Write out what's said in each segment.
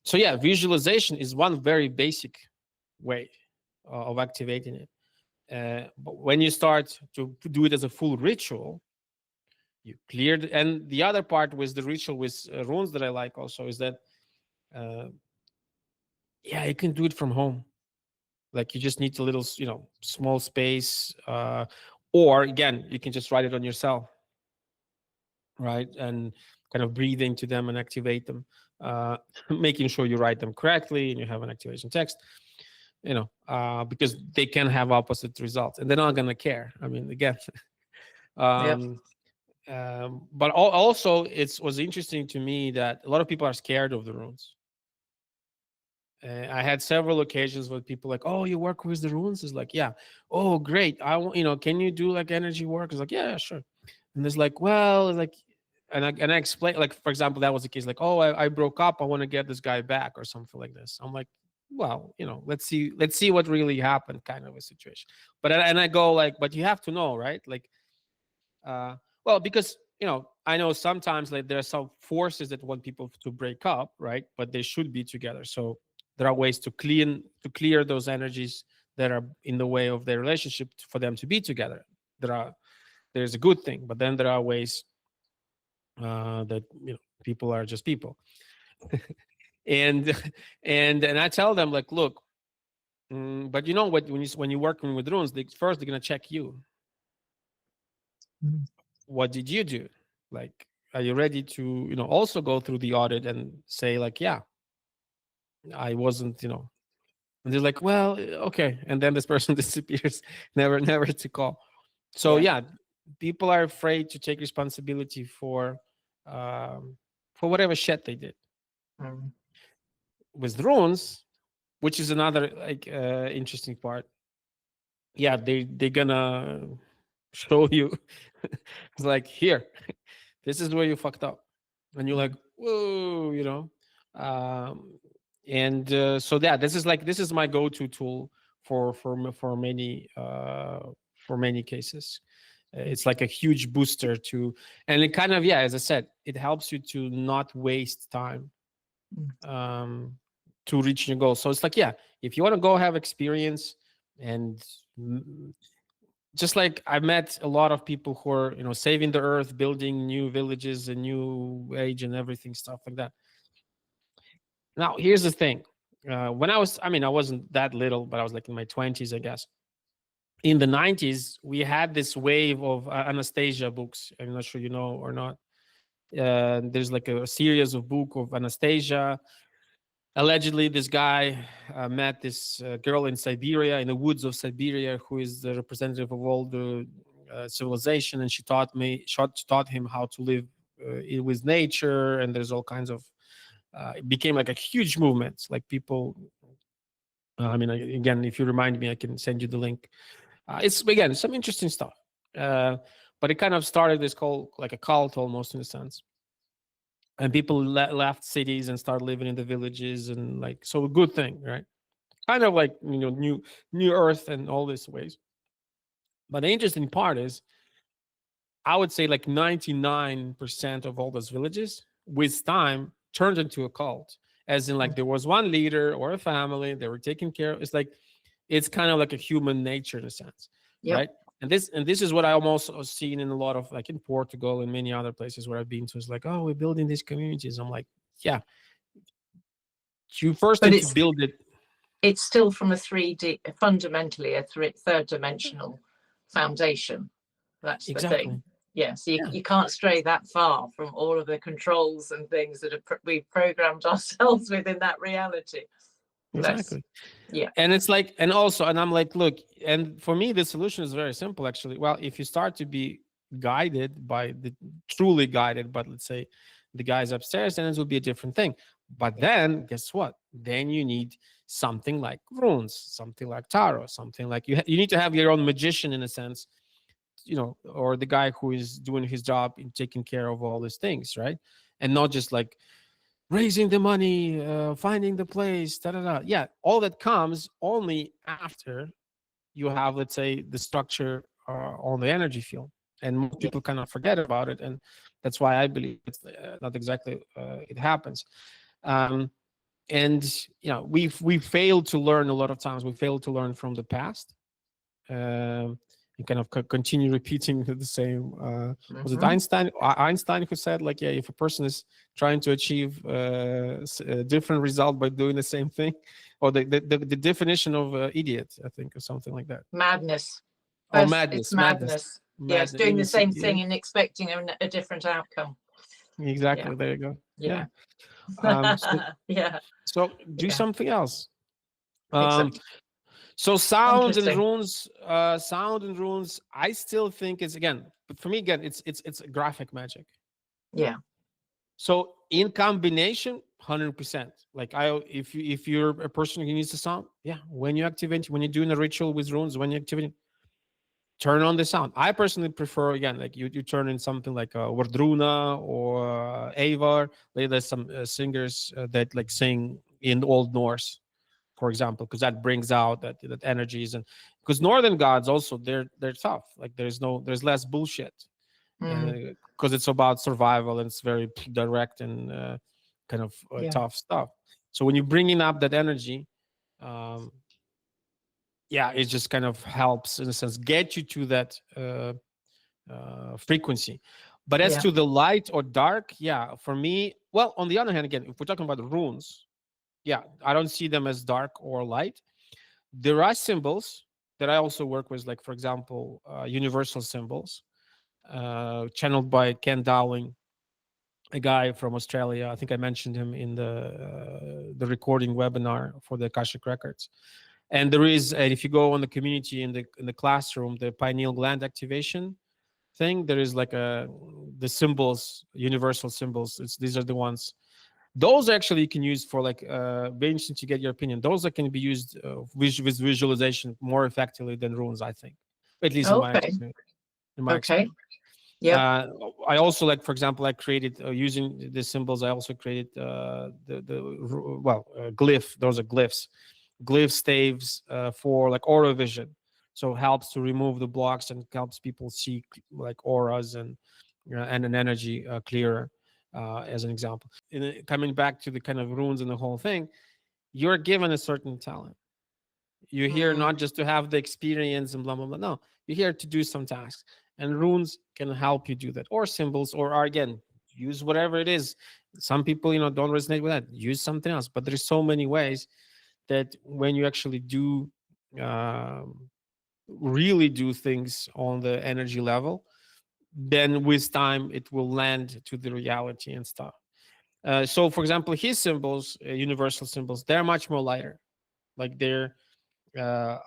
So yeah, visualization is one very basic way of activating it. But when you start to do it as a full ritual, you cleared. And the other part with the ritual with runes that I like also is that, uh, yeah, you can do it from home. Like you just need a little, small space, or again, you can just write it on yourself, right? And kind of breathe into them and activate them, making sure you write them correctly and you have an activation text, because they can have opposite results and they're not going to care. I mean, again, Yep. um, but also it was interesting to me that a lot of people are scared of the runes. I had several occasions with people like, "Oh, you work with the runes?" It's like, "Yeah." "Oh, great. Can you do like energy work?" It's like, "Yeah, yeah, sure." And there's like, "Well," like, and I explain, like, for example, that was the case. Like, "Oh, I broke up. I want to get this guy back," or something like this. I'm like, "Well, let's see what really happened," kind of a situation. But and I go like, "But you have to know, right? Like, well, because I know sometimes like there are some forces that want people to break up, right? But they should be together. So there are ways to clear those energies that are in the way of their relationship for them to be together. There's a good thing, but then there are ways that people are just people, and and I tell them like, look, but you know what? When you're working with runes, first they're gonna check you. Mm. What did you do? Like, are you ready to also go through the audit and say like, yeah, I wasn't, and they're like, well, okay, and then this person disappears, never to call. So Yeah. yeah, people are afraid to take responsibility um for whatever shit they did. Mm. With runes, which is another like interesting part, yeah, they're gonna show you. It's like, here, this is where you fucked up, and you're like, Mm. whoa, um, and so yeah, this is my go-to tool for many cases. It's like a huge booster to, and it kind of, yeah, as I said, it helps you to not waste time, Mm. um, to reach your goal. So it's like, yeah, if you want to go have experience, and just like I met a lot of people who are, saving the earth, building new villages and new age and everything, stuff like that. Now, here's the thing. When I wasn't that little, but I was like in my 20s, I guess. In the 90s, we had this wave of Anastasia books. I'm not sure you know or not. There's like a series of book of Anastasia. Allegedly, this guy met this girl in Siberia, in the woods of Siberia, who is the representative of all the civilization, and she taught him how to live with nature. And there's all kinds of. It became like a huge movement. Like people. Again, if you remind me, I can send you the link. It's again some interesting stuff, but it kind of started this called like a cult almost in a sense, and people left cities and started living in the villages, and like, so a good thing, right? Kind of like new earth and all these ways. But the interesting part is, I would say like 99% of all those villages with time turned into a cult, as in like there was one leader or a family they were taking care of. It's like, it's kind of like a human nature in a sense, Yep. right? And this is what I'm also seen in a lot of, like, in Portugal and many other places where I've been to. It's like, oh, we're building these communities. I'm like, yeah, you first But need to build it. it's still from a 3D, fundamentally a third dimensional foundation. That's the thing. Exactly. Yeah, so Yeah, you can't stray that far from all of the controls and things that we've programmed ourselves with in that reality. That's, exactly. yeah. And it's like, and also, and I'm like, look, and for me, the solution is very simple, actually. Well, if you start to be guided by truly guided, but let's say the guys upstairs, then it will be a different thing. But then, guess what? Then you need something like runes, something like tarot, something like you need to have your own magician in a sense, or the guy who is doing his job in taking care of all these things, right? And not just like raising the money, finding the place, da da da. Yeah, all that comes only after you have, let's say, the structure on the energy field, and most Yeah. people kind of forget about it, and that's why I believe it's not exactly it happens. Um, And we failed to learn a lot of times. We failed to learn from the past, and kind of continue repeating the same. Was it Hmm. Einstein who said, like, yeah, if a person is trying to achieve a different result by doing the same thing, or the definition of idiot, I think, or something like that, Madness. or First, it's madness, madness. Yes, madness. doing the Idiocy, same yeah, thing and expecting a different outcome. Yeah, exactly. There you go. Yeah. yeah, So, yeah, do yeah. something else. Um, Excellent. So Interesting. sound and runes, I still think it's, again, but for me, again, it's graphic magic. Yeah. So in combination, 100%. Like, if you're a person who needs the sound, yeah, when you're doing a ritual with runes, when you activate, turn on the sound. I personally prefer, again, like, you turn in something like Wardruna or Eivor. There's some singers that like sing in Old Norse, for example, because that brings out that energies. And because northern gods also, they're tough. Like, there's less bullshit, Mm, and because it's about survival, and it's very direct and kind of yeah. tough stuff. So when you're bringing up that energy, um, yeah, it just kind of helps, in a sense, get you to that frequency. But as Yeah. to the light or dark, yeah, for me, well, on the other hand, again, if we're talking about runes, yeah, I don't see them as dark or light. There are symbols that I also work with, like, for example, universal symbols, channeled by Ken Dowling, a guy from Australia. I think I mentioned him in the recording webinar for the Akashic Records. And there is, and if you go on the community in the classroom, the pineal gland activation thing, there is like the symbols, universal symbols. These are the ones. Those actually you can use for, like, very interesting to get your opinion. Those that can be used with visualization more effectively than runes, I think, at least in my Okay. experience. In my Okay. experience, Yep. uh, I also, like, for example, I created, using the symbols. I also created glyph. Those are glyphs, staves, for, like, aura vision. So it helps to remove the blocks and helps people see, like, auras and an energy clearer, as an example. Coming back to the kind of runes and the whole thing, you're given a certain talent. You're here Mm, not just to have the experience and blah blah blah. No, you're here to do some tasks, and runes can help you do that, or symbols, or, again, use whatever it is. Some people, don't resonate with that. Use something else. But there's so many ways that when you actually do, um, really do things on the energy level, then with time it will land to the reality and stuff. So, for example, his symbols, universal symbols, they're much more lighter. Like,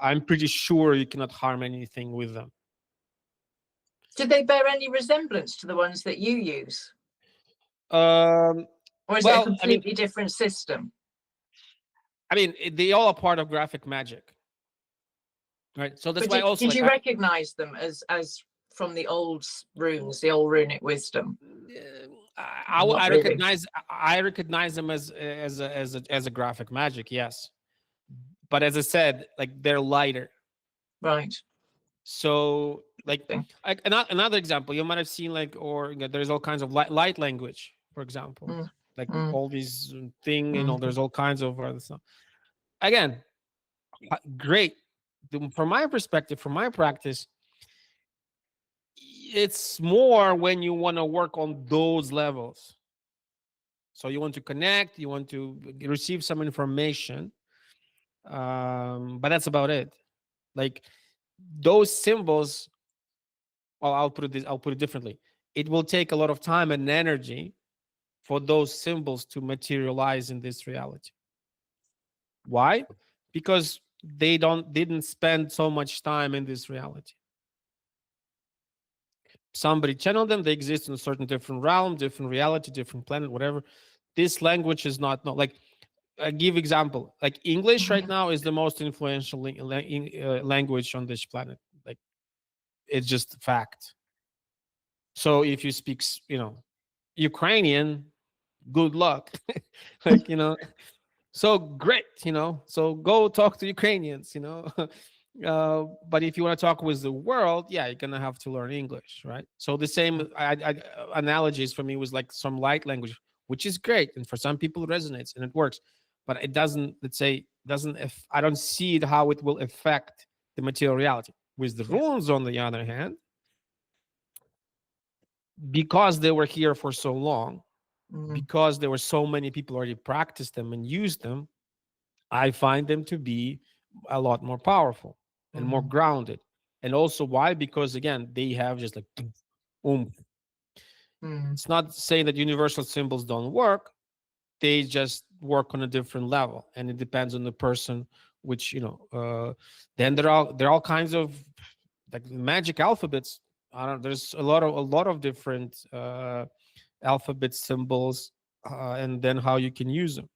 I'm pretty sure you cannot harm anything with them. do they bear any resemblance to the ones that you use, Um, or is it a well, completely different system? they all are part of graphic magic, right? So that's But why also, did like, you recognize them as from the old runes, the old runic wisdom? Not really. I recognize them as a graphic magic, yes. But as I said, like, they're lighter. Right. So, Interesting. like another example, you might have seen, like, or, there's all kinds of light language, for example, Mm, like mm, all these thing, mm. there's all kinds of other stuff. Again, great. From my perspective, from my practice, it's more when you want to work on those levels. So you want to connect, you want to receive some information, but that's about it. Like, those symbols, well, I'll put it differently. It will take a lot of time and energy for those symbols to materialize in this reality. Why? Because they didn't spend so much time in this reality. Somebody channeled them. They exist in a certain different realm, different reality, different planet, whatever. This language is not no like. I give example. Like, English right Mhm. now is the most influential language on this planet. Like, it's just fact. So if you speak, Ukrainian, good luck. Like, so great, so go talk to Ukrainians, but if you want to talk with the world, yeah, you're gonna have to learn English, right? So the same analogies for me was like some light language, which is great, and for some people it resonates and it works. but it doesn't, let's say, doesn't, if I don't see it how it will affect the material reality. With the Yeah. runes, on the other hand, because they were here for so long, Mm, because there were so many people already practiced them and used them, I find them to be a lot more powerful and more mm, grounded. And also why? Because again, they have just like mm, it's not saying that universal symbols don't work. They just work on a different level, and it depends on the person. Which then there are all kinds of like magic alphabets. I don't. There's a lot of different alphabet symbols, and then how you can use them.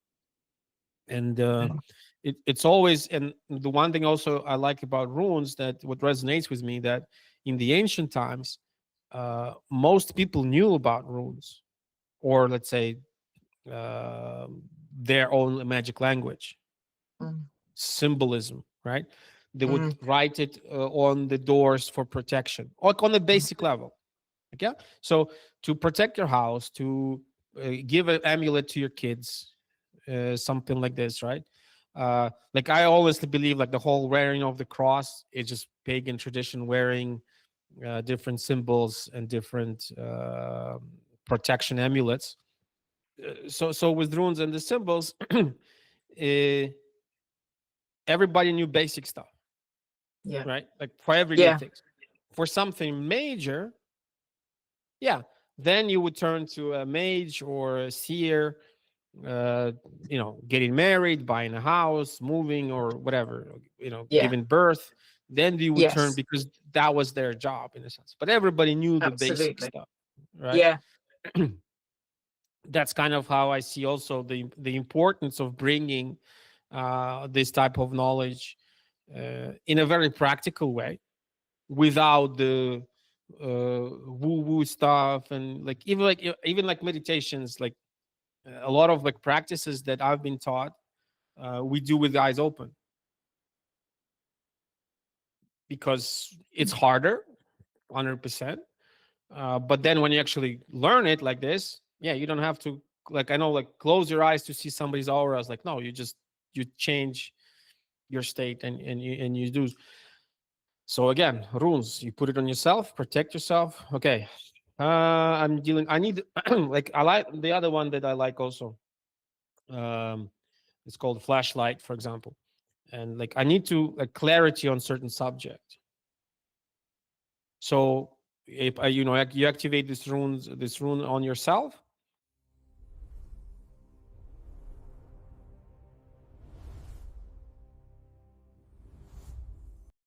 And mm, it's always, and the one thing also I like about runes, that what resonates with me, that in the ancient times, most people knew about runes, or let's say uh, their own magic language, mm, symbolism, right? They would mm, write it on the doors for protection, like on the mm, basic level. Okay, so to protect your house, to give an amulet to your kids, something like this, right? Like I always believe, like the whole wearing of the cross is just pagan tradition, wearing different symbols and different protection amulets. So with runes and the symbols, eh, everybody knew basic stuff, yeah. right? Like for everyday Yeah. things. For something major, yeah, then you would turn to a mage or a seer, uh, getting married, buying a house, moving, or whatever, Yeah. giving birth. Then you would turn, Yes. because that was their job in a sense. But everybody knew the basic Absolutely. stuff, right? Yeah. That's kind of how I see also the importance of bringing this type of knowledge in a very practical way, without the woo woo stuff, and like meditations, like a lot of like practices that I've been taught, we do with the eyes open, because it's harder, 100%. But then when you actually learn it like this, yeah, you don't have to, like, I know, like, close your eyes to see somebody's aura. It's like, no, you change your state, and you do. So again, runes, you put it on yourself, protect yourself. Okay. I need like, I like the other one that I like also. Um, it's called flashlight, for example. And like, I need to like clarity on certain subject. So if you activate this rune on yourself,